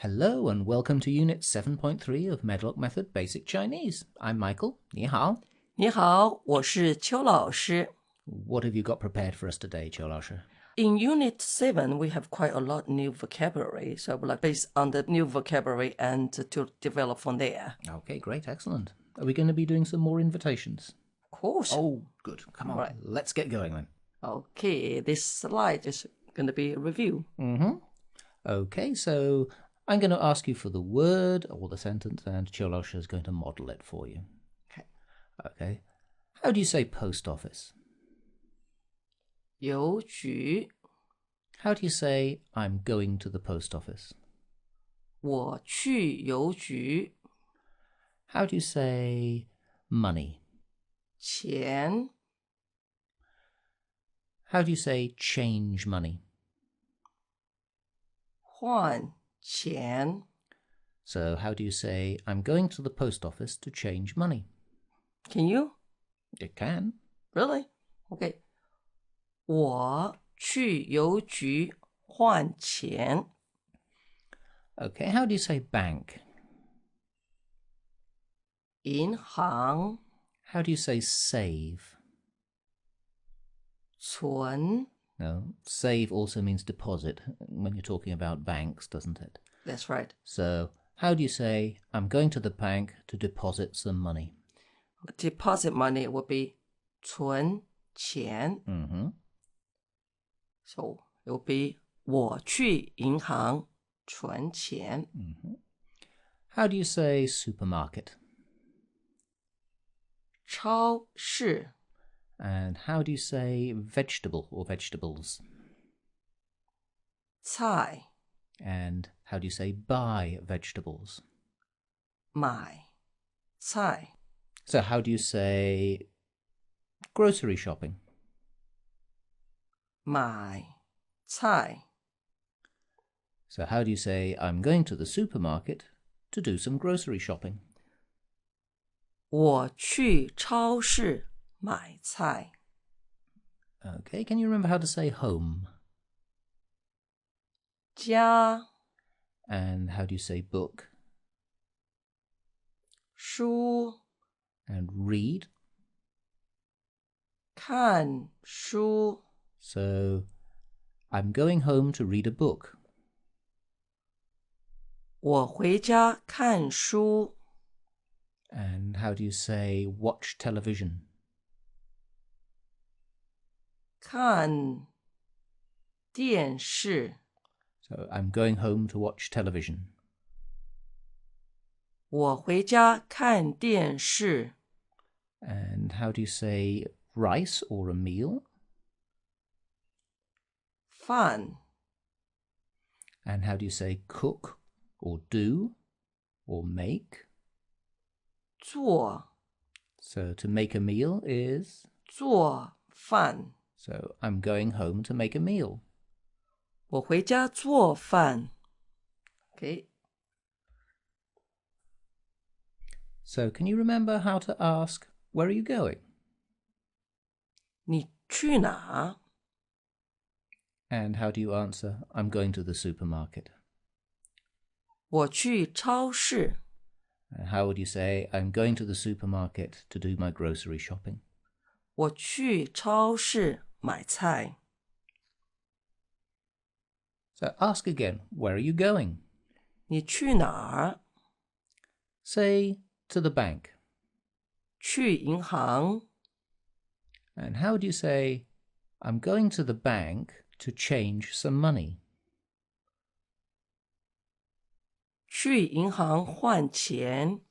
Hello and welcome to Unit 7.3 of Medlock Method Basic Chinese. I'm Michael. 你好.你好，我是邱老师。 What have you got prepared for us today, 邱老师? In Unit 7, we have quite a lot new vocabulary, so I would like based on the new vocabulary and to develop from there. Okay, great, excellent. Are we going to be doing some more invitations? Of course. Oh, good. Come on, Right. let's get going then. Okay, this slide is going to be a review. Okay, so I'm going to ask you for the word or the sentence, and 邱老师 is going to model it for you. Okay. How do you say post office? 邮局， How do you say I'm going to the post office? 我去邮局， How do you say money? 钱， How do you say change money? 换钱。 So how do you say I'm going to the post office to change money? Can you? You can. Really? Okay. 我去邮局换钱。 Okay, how do you say bank? 银行 How do you say save? 存 No, save also means deposit when you're talking about banks, doesn't it? That's right. So how do you say I'm going to the bank to deposit some money? Deposit money would be 存钱。 So it would be 我去银行存钱。 How do you say supermarket? 超市 And how do you say vegetable or vegetables? 菜 And how do you say buy vegetables? 买菜 So how do you say grocery shopping? 买菜 So how do you say I'm going to the supermarket to do some grocery shopping? 我去超市买菜 Okay, can you remember how to say home? 家 And how do you say book? 书 And read? 看书 So I'm going home to read a book. 我回家看书 And how do you say watch television? 看电视 So I'm going home to watch television. 我回家看电视 And how do you say rice or a meal? 饭 And how do you say cook or do or make? 做 So to make a meal is... 做饭 So I'm going home to make a meal. 我回家做饭 Okay. So can you remember how to ask, where are you going? 你去哪 And how do you answer, I'm going to the supermarket? 我去超市 And how would you say, I'm going to the supermarket to do my grocery shopping? 我去超市买菜 So ask again, where are you going? 你去哪儿 Say, to the bank. 去银行 And how would you say, I'm going to the bank to change some money? 去银行换钱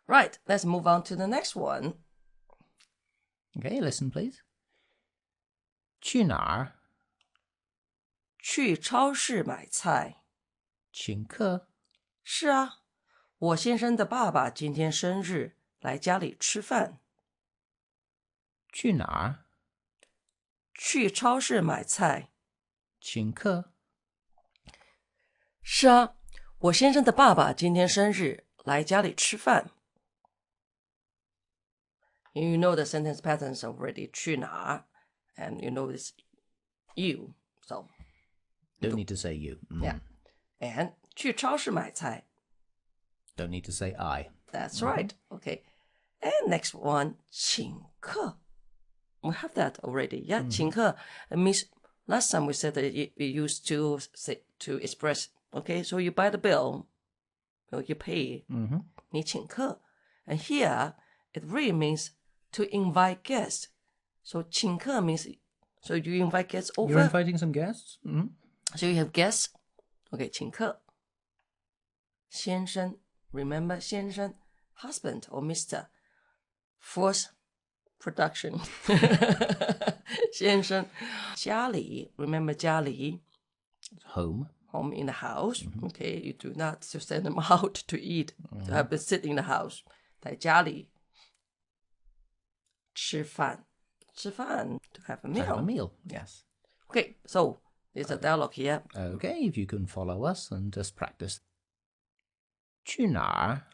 Right, let's move on to the next one. Okay, listen please. 去哪儿?去超市买菜请客?是啊，我先生的爸爸今天生日，来家里吃饭。去哪儿?去超市买菜。请客?是啊，我先生的爸爸今天生日，来家里吃饭。You know the sentence patterns already. 去哪 and you know this you. So Don't need to say you. yeah. And 去超市买菜. Don't need to say I. That's right. Okay. And next one, 请客. We have that already. Yeah, 请客 means last time we said that we used to say to express. Okay, so you buy the bill, or you pay. 你请客. And here it really means to invite guests. So 请客 means so you invite guests over. You're inviting some guests? So you have guests. Okay, 请客. 先生, remember 先生, husband or Mr. Fourth production. 先生. 家里, remember 家里. Home. Home in the house. Okay, you do not to send them out to eat, to have them sit in the house. 在家里. 吃饭. 吃饭, to have a meal. To have a meal, yes. Okay, so there's a dialogue here. Okay, if you can follow us and just practice. 去哪儿?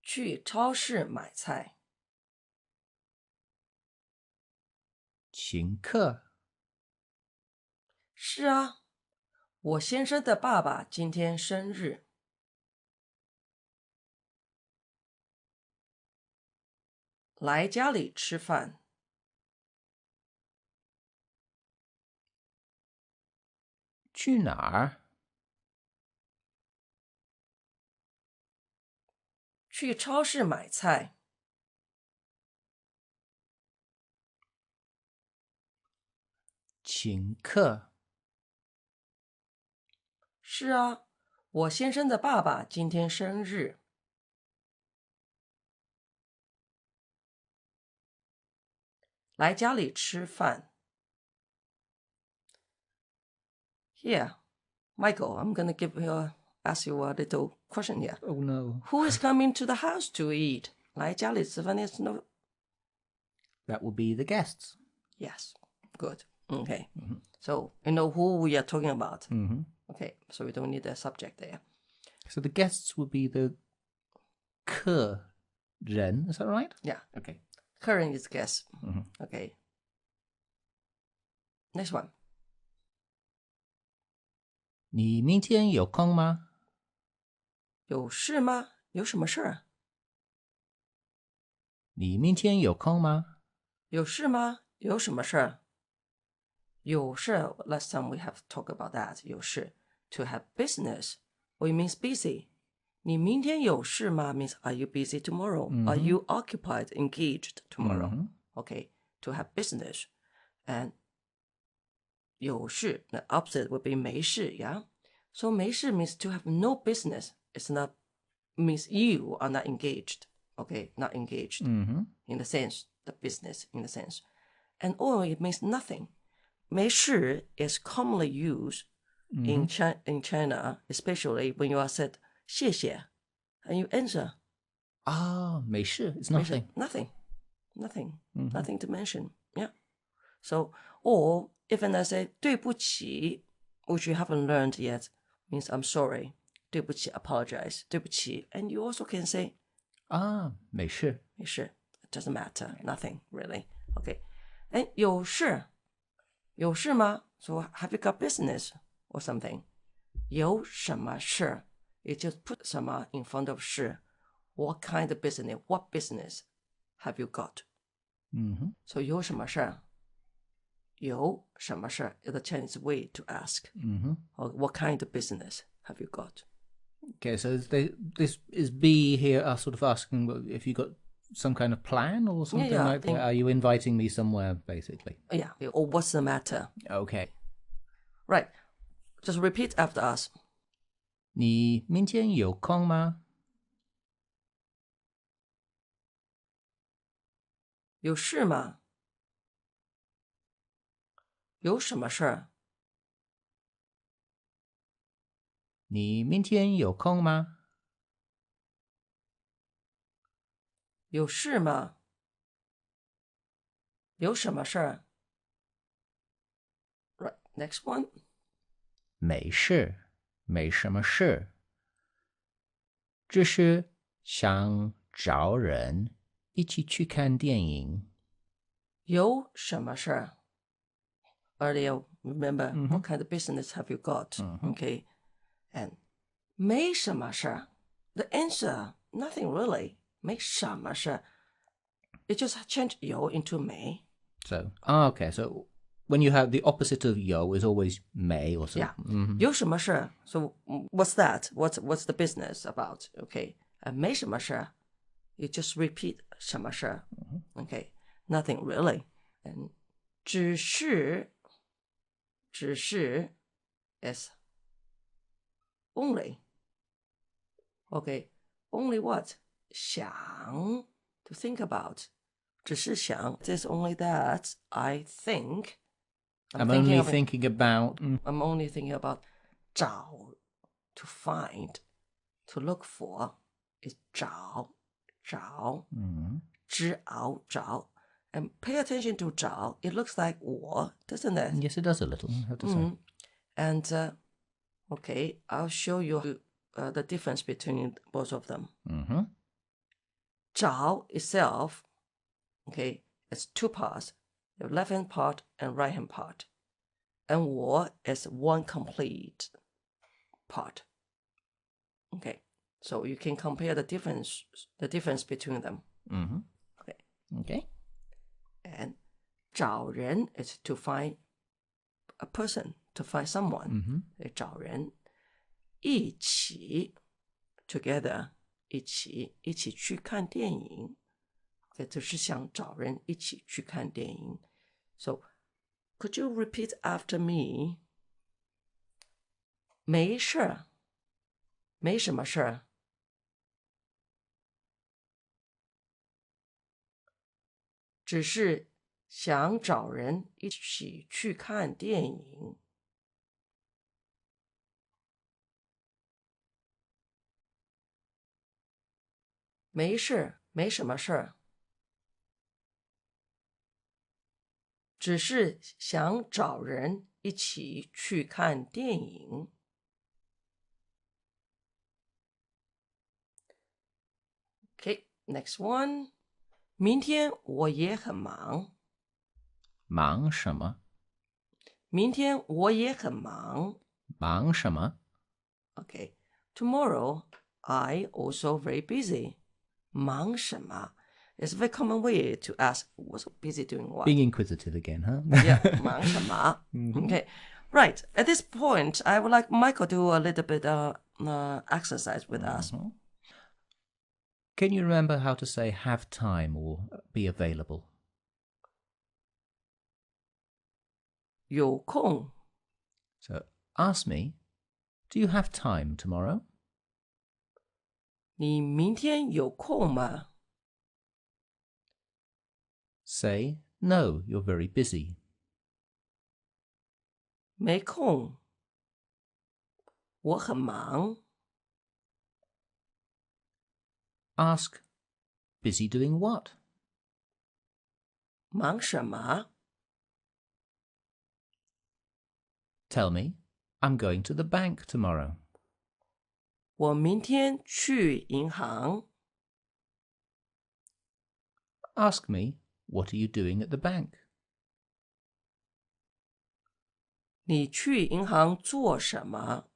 去超市买菜. 请客. 是啊，我先生的爸爸今天生日。来家里吃饭。去哪儿?去超市买菜。请客。是啊，我先生的爸爸今天生日。来家里吃饭。Here, Michael, I'm going to ask you a little question here. Oh no. Who is coming to the house to eat? 来家里吃饭 is no. That would be the guests. Yes, good. Okay. So you know who we are talking about. Okay, so we don't need a subject there. So the guests would be the 客人, is that right? Yeah. Okay. 客人 is guest. Okay. Next one. 你明天有空吗?有事吗？有什么事儿？你明天有空吗?有事吗？有什么事儿？有事 last time we have talked about that. 有事 to have business, or it means busy. 你明天有事吗 means are you busy tomorrow? Are you occupied, engaged tomorrow? Okay, to have business. And 有事 the opposite would be 没事 yeah? So 没事 means to have no business. It's not means you are not engaged. Okay, not engaged in the sense, the business in the sense. And or it means nothing. 没事 is commonly used in China, especially when you are said 谢谢 and you answer. Ah, 没事, it's nothing. Nothing. Nothing to mention. Yeah. So, or even I say 对不起, which you haven't learned yet, means I'm sorry. 对不起, apologize. 对不起. And you also can say Ah, 没事. 没事. It doesn't matter. Nothing, really. Okay. And 有事. 有事吗? So have you got business or something? 有什么事? You just put 什么 in front of 事. What kind of business? What business have you got? So 有什么事? 有什么事 is the Chinese way to ask. Or what kind of business have you got? Okay, so this is B here sort of asking if you got some kind of plan or something like that. Are you inviting me somewhere, basically? Yeah, or what's the matter? Okay. Right. Just repeat after us. 你明天有空吗?有事吗?有什么事儿?你明天有空吗?有事吗?有什么事儿? Right, next one. 没事,没什么事。只是想找人一起去看电影。有什么事儿? Earlier, remember, what kind of business have you got? Okay. And 没什么事 the answer, nothing really. 没什么事 It just changed 有 into 没 So, okay. So when you have the opposite of yo is always may or so. Yeah. 有什么事 So what's that? What's the business about? Okay. 没什么事 You just repeat 什么事 Okay. Nothing really. And 只是 is only. Okay. Only what? 想 to think about. 只是想 There's only that I think. I'm only thinking about. I'm only thinking about 找 to find, to look for is 找 找 and pay attention to 找 it looks like 我 doesn't it? Yes, it does a little, I have to say. And okay, I'll show you the difference between both of them. 找 itself, okay, it's two parts, the left hand part and right hand part. And 我 is one complete part. Okay, so you can compare the difference between them. Okay. And 找人 is to find a person, to find someone. 找人一起 together 一起去看电影。就是想找人一起去看电影。So, could you repeat after me? 没事，没什么事。只是想找人一起去看电影。没事，没什么事。只是想找人一起去看电影。Okay, next one. 明天我也很忙。忙什么？明天我也很忙。忙什么？ Okay. Tomorrow, I also very busy. 忙什么 It's a very common way to ask what's busy doing what. Being inquisitive again, huh? Yeah, 忙什么 Okay. Right. At this point, I would like Michael to do a little bit exercise with us. Can you remember how to say have time or be available? 有空 So ask me, do you have time tomorrow? 你明天有空吗 Say, no, you're very busy. 没空我很忙 Ask, busy doing what? 忙什么 Tell me, I'm going to the bank tomorrow. 我明天去银行 Ask me, what are you doing at the bank? 你去银行做什么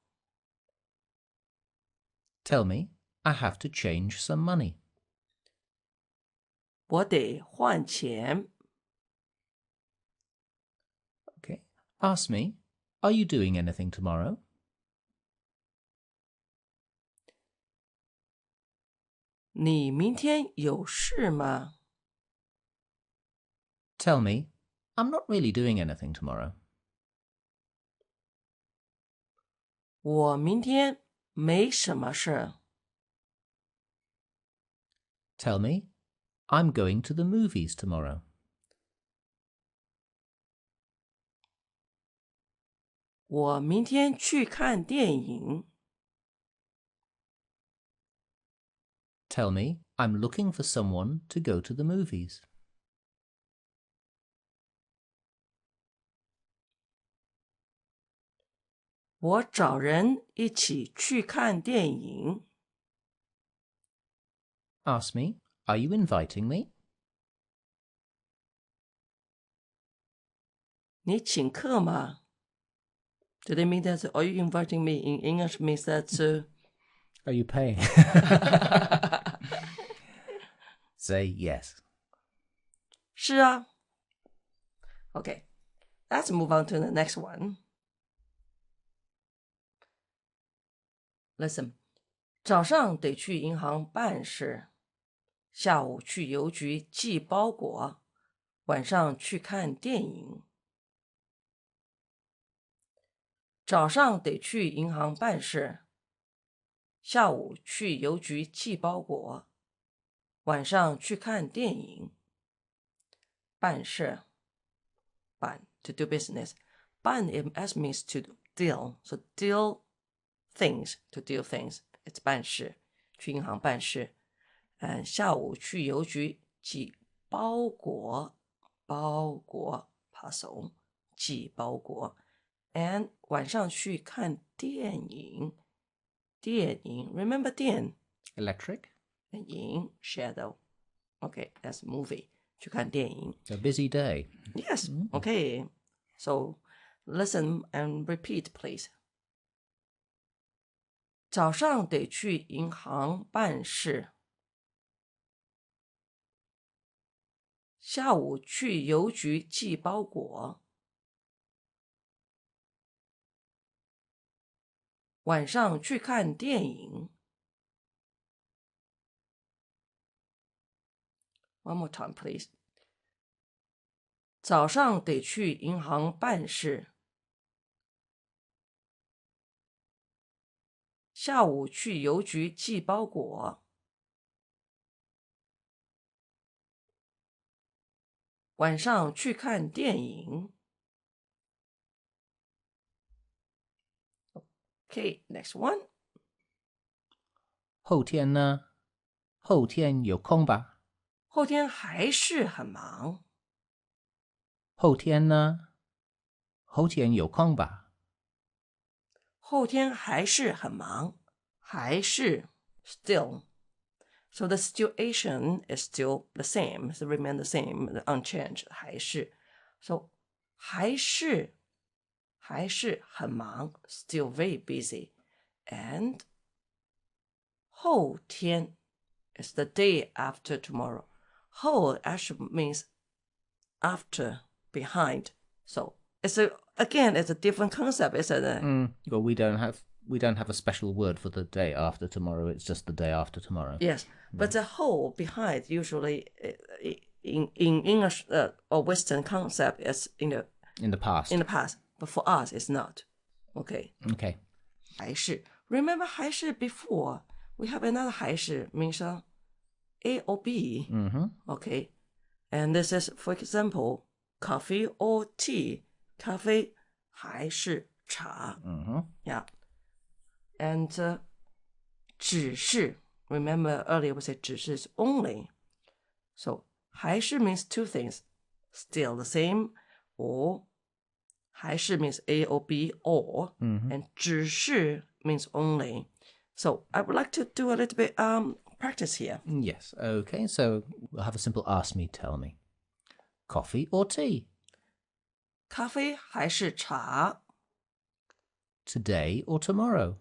Tell me, I have to change some money. 我得换钱 Okay. Ask me, are you doing anything tomorrow? 你明天有事吗 Tell me, I'm not really doing anything tomorrow. 我明天没什么事 Tell me, I'm going to the movies tomorrow. 我明天去看电影 Tell me, I'm looking for someone to go to the movies. 我找人一起去看电影 Ask me, are you inviting me? 你请客吗 Do they mean that, are you inviting me in English means that... Are you paying? Say yes. 是啊。Okay, let's move on to the next one. Listen, 早上得去银行办事，下午去邮局寄包裹，晚上去看电影。早上得去银行办事，下午去邮局寄包裹，晚上去看电影。办事，办 to do business. 办 as means to deal, so deal things, to deal things. It's 办事，去银行办事。下午去邮局寄包裹，包裹 parcel 寄包裹。And 晚上去看电影，电影 remember 电 Electric. 影 shadow. Okay, that's movie. 去看电影。A busy day. Yes. Okay. So listen and repeat, please. 早上得去银行办事，下午去邮局寄包裹，晚上去看电影。One more time, please. 早上得去银行办事，下午去邮局寄包裹，晚上去看电影。Okay, next one. 后天呢？后天有空吧？后天还是很忙。后天呢？后天有空吧？后天还是很忙，还是 still. So the situation is still the same, so remain the same, unchanged. 还是 so 还是很忙 still very busy. And 后天 is the day after tomorrow. 后 actually means after, behind. So it's again it's a different concept, isn't it? Well, we don't have a special word for the day after tomorrow. It's just the day after tomorrow. Yes, but the whole behind usually in English or Western concept is In the past. in the past, but for us it's not. Okay. Okay. 还是 remember 还是 before we have another 还是 means A or B. Okay, and this is for example coffee or tea. 咖啡还是茶。Yeah, and 只是 remember earlier we said 只是 is only. So 还是 means two things, still the same, or 还是 means A or B or, and 只是 means only. So I would like to do a little bit practice here. Yes. Okay. So we'll have a simple ask me, tell me. Coffee or tea? 咖啡还是茶？ Today or tomorrow?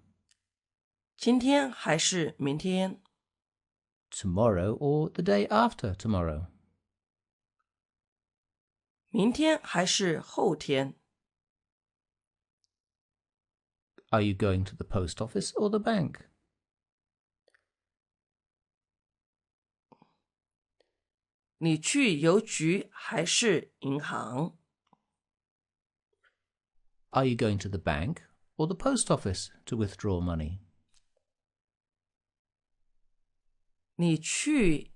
今天还是明天？ Tomorrow or the day after tomorrow? 明天还是后天？ Are you going to the post office or the bank? 你去邮局还是银行？ Are you going to the bank or the post office to withdraw money? 你去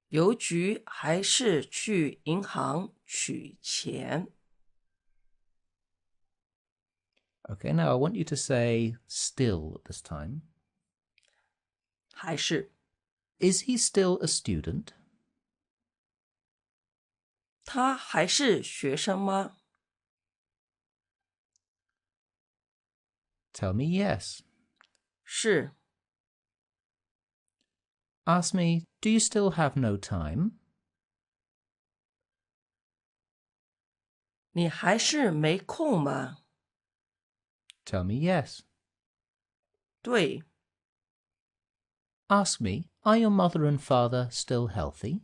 邮局还是去银行取钱？ Okay, now I want you to say still this time. 还是 Is he still a student? 他还是学生吗？ Tell me yes. 是。 Ask me, do you still have no time? 你还是没空吗？ Tell me yes. 对。Ask me, are your mother and father still healthy?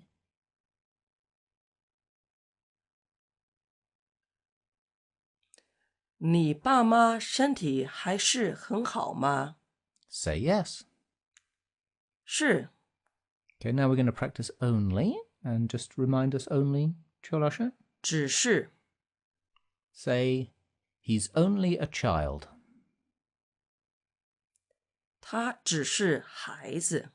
你爸妈身体还是很好吗？ Say yes. 是。 Okay, now we're going to practice only, and just remind us only, 邱老师. 只是。 Say, he's only a child. 他只是孩子。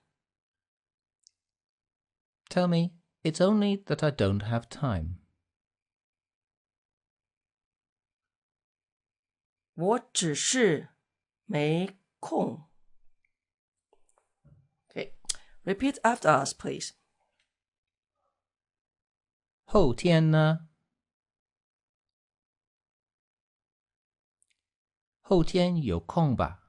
Tell me, it's only that I don't have time. 我只是没空。 Okay, repeat after us, please. 后天呢？后天有空吧？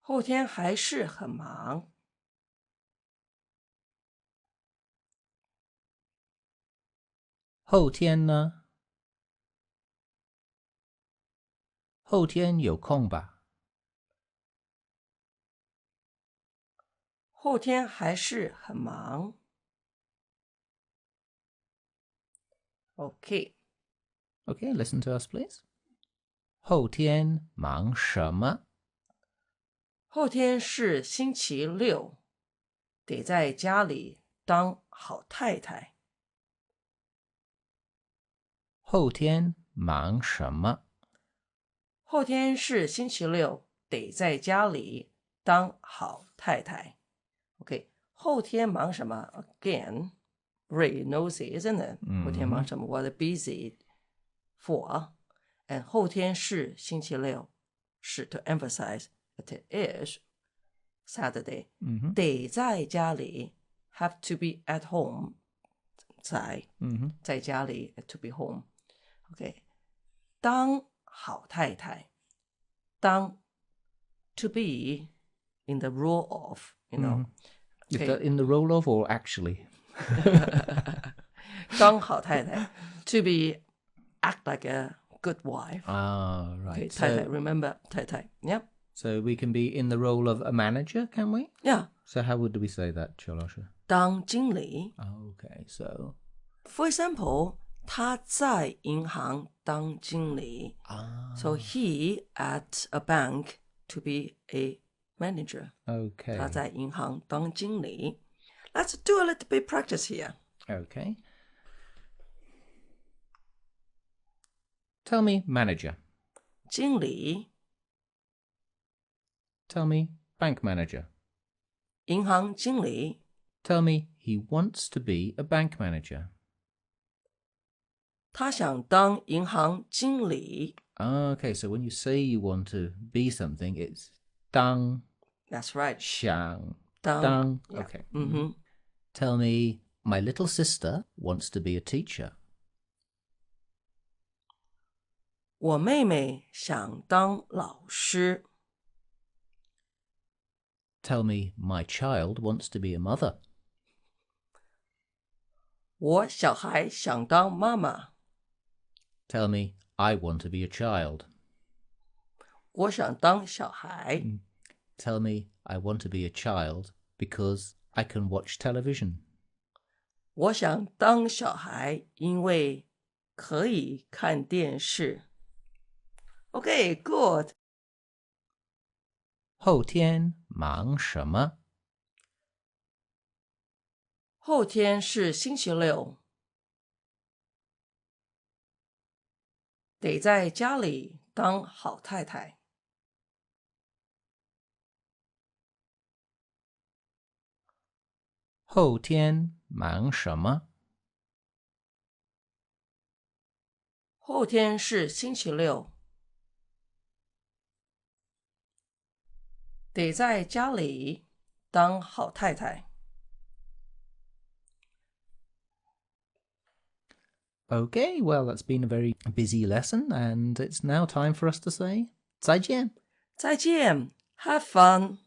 后天还是很忙。后天呢？后天有空吧？后天还是很忙。 Okay. Okay, listen to us, please. 后天忙什么？后天是星期六，得在家里当好太太。后天忙什么？后天是星期六，得在家里当好太太。Okay, 后天忙什么 ？Again, very nosy, isn't it? 后天忙什么 ？What busy for? And 后天是星期六，是 to emphasize that it is Saturday. 得在家里 have to be at home. 在家里 to be home. Okay, 当好太太，当 to be in the role of, you know. Is that in the role of or actually? 当好太太 to be act like a good wife. Ah, right. Okay, 太太 remember 太太 yeah. So we can be in the role of a manager, can we? Yeah. So how would we say that, 邱老师? 当经理 Okay, so For example, 他在银行当经理 So he at a bank to be a manager. okay. 他在银行当经理 Let's do a little bit practice here. Okay. Tell me manager. 经理 Tell me bank manager. 银行经理 Tell me he wants to be a bank manager. 他想当银行经理 Okay, so when you say you want to be something, it's 当 That's right. 想 当 当 Okay. Tell me my little sister wants to be a teacher. 我妹妹想当老师 Tell me my child wants to be a mother. 我小孩想当妈妈 Tell me I want to be a child. 我想当小孩 Tell me I want to be a child because I can watch television. 我想当小孩因为可以看电视 Okay, good. 后天忙什么？后天是星期六，得在家里当好太太。后天忙什么？后天是星期六，得在家里当好太太。Okay, well, that's been a very busy lesson, and it's now time for us to say 再见. 再见 ，Have fun.